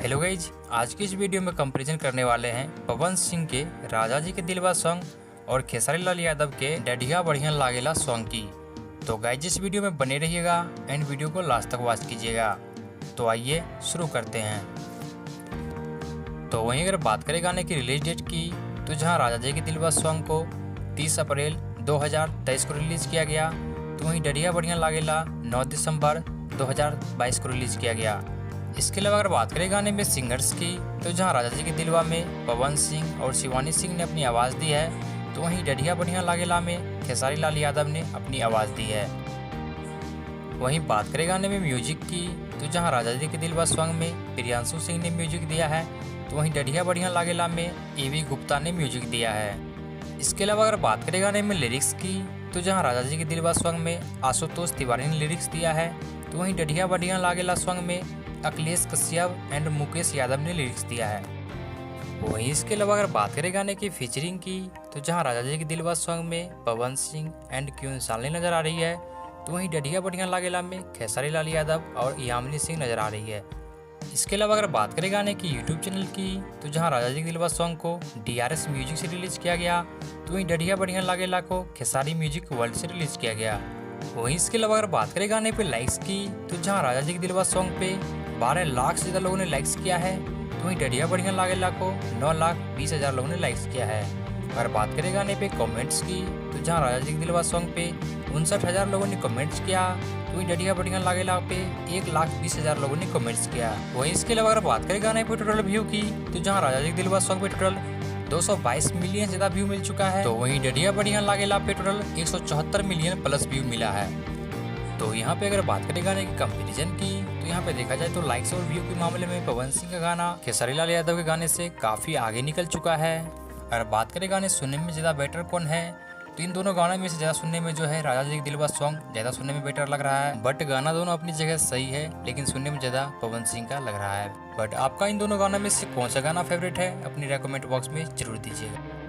Hello guys, आज की इस वीडियो में कंपैरिजन करने वाले हैं पवन सिंह के राजा जी के दिलवा सॉन्ग और खेसारी लाल यादव के डडिया बढ़िया लागेला सॉन्ग की। तो गाइज इस वीडियो में बने रहिएगा एंड वीडियो को लास्ट तक वॉच कीजिएगा। तो आइए शुरू करते हैं। तो वहीं अगर बात करें गाने की रिलीज डेट की, तो जहां राजा जी के दिलवा सॉन्ग को 30 अप्रैल 2023 को रिलीज किया गया, तो वहीं डडिया बढ़िया लागेला 9 दिसंबर 2022 को रिलीज किया गया। इसके अलावा अगर बात करें गाने में सिंगर्स की, तो जहां राजा जी के दिलवा में पवन सिंह और शिवानी सिंह ने अपनी आवाज़ दी है, तो वहीं डडिया बढ़िया लागेला में खेसारी लाल यादव ने अपनी आवाज़ दी है। वहीं बात करें गाने में म्यूजिक की, तो जहां राजा जी के दिलवा सॉन्ग में प्रियांशु सिंह ने म्यूजिक दिया है, तो वहीं डडिया बढ़िया लागेला में एवी गुप्ता ने म्यूजिक दिया है। इसके अलावा अगर बात करें गाने में लिरिक्स की, तो जहां राजा जी के दिलवा सॉन्ग में आशुतोष तिवारी ने लिरिक्स दिया है, तो वहीं डडिया बढ़िया लागेला सॉन्ग में अखिलेश कश्यप एंड मुकेश यादव ने लिरिक्स दिया है। वहीं इसके अलावा अगर बात करें गाने की फीचरिंग की, तो जहां राजा जी के दिलवा सॉन्ग में पवन सिंह एंड क्यून सालनी नजर आ रही है, तो वहीं डडिया बढ़िया लागेला में खेसारी लाल यादव और यामिनी सिंह नजर आ रही है। इसके अलावा अगर बात करें गाने की यूट्यूब चैनल की, तो जहां राजा जी के दिलवा सॉन्ग को DRS म्यूजिक से रिलीज किया गया, तो वहीं डडिया बढ़िया लागेला को खेसारी म्यूजिक वर्ल्ड से रिलीज किया गया। वहीं इसके अलावा अगर बात करें गाने पे लाइक्स की, तो जहां राजा जी के दिलवा सॉन्ग पे 12 लाख से ज़्यादा लोगों ने लाइक्स किया है, तो वहीं डडिया बढ़िया लागेला को 9,20,000 लोगों ने लाइक्स किया है। अगर बात करें गाने पे कमेंट्स की, तो जहां राजा जी के दिलवा सॉन्ग पे 59,000 लोगों ने कमेंट्स किया, तो वहीं डडिया बढ़िया लागेला पे 1,20,000 लोगों ने कमेंट्स किया। वहीं इसके अलावा अगर बात करें गाने पे टोटल व्यू की, तो जहां राजा जी के दिलवा सॉन्ग पे टोटल 222 मिलियन से ज़्यादा व्यू मिल चुका है, तो वहीं डडिया बढ़िया लागेला पे टोटल 174 मिलियन प्लस व्यू मिला है। तो यहाँ पे अगर बात करें गाने की कंपैरिजन की, तो यहाँ पे देखा जाए तो लाइक्स और व्यू के मामले में पवन सिंह का गाना खेसारी लाल यादव के गाने से काफ़ी आगे निकल चुका है। अगर बात करें गाने सुनने में ज़्यादा बेटर कौन है, तो इन दोनों गानों में से ज़्यादा सुनने में जो है राजा जी के दिलवा सॉन्ग ज़्यादा सुनने में बेटर लग रहा है। बट गाना दोनों अपनी जगह सही है, लेकिन सुनने में ज़्यादा पवन सिंह का लग रहा है। बट आपका इन दोनों गानों में से कौन सा गाना फेवरेट है, अपनी रेकमेंड बॉक्स में जरूर दीजिएगा।